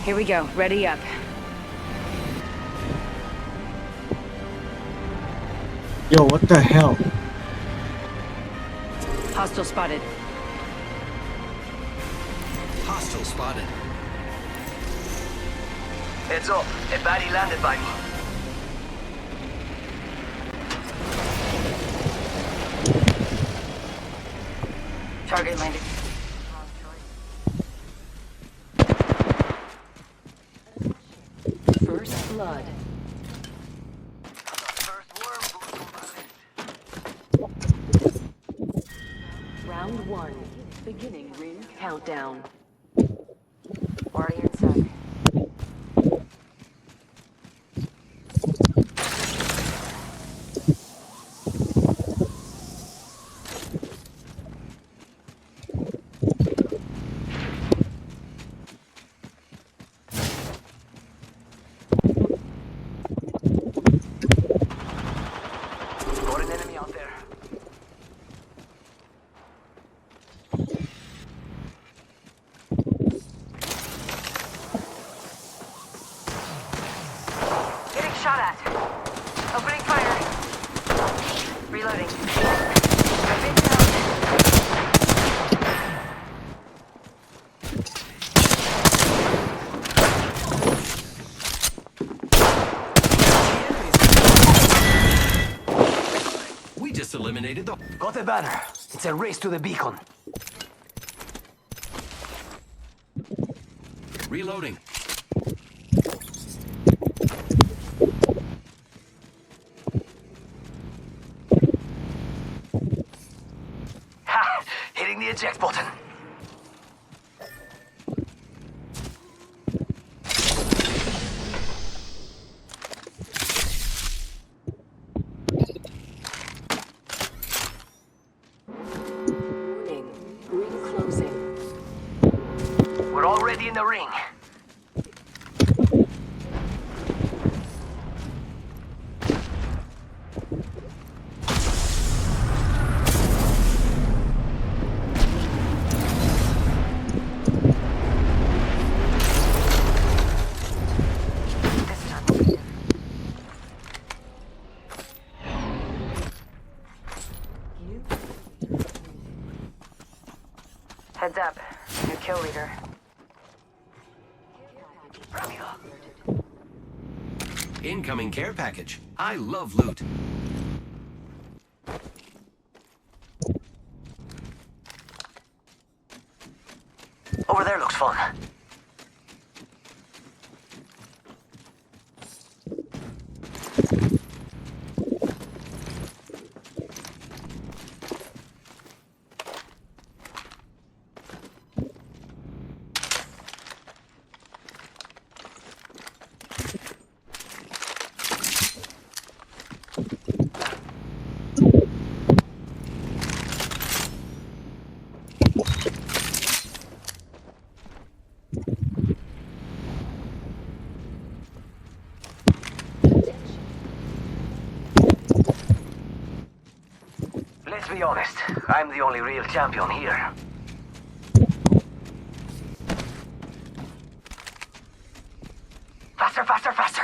Here we go. Ready up. Yo, what the hell? Hostile spotted. Hostile spotted. Heads up. A baddie landed by me. Target landed. First blood. Round 1. Beginning ring countdown. Already inside. Got an enemy out there. Getting shot at. Opening fire. Reloading. I've been down. We just eliminated the... Got a banner. It's a race to the beacon. Reloading. Ha! Hitting the eject button. Warning. Ring closing. We're already in the ring. Heads up. New kill leader. Incoming care package. I love loot. Over there looks fun. Let's be honest, I'm the only real champion here. Faster, faster, faster!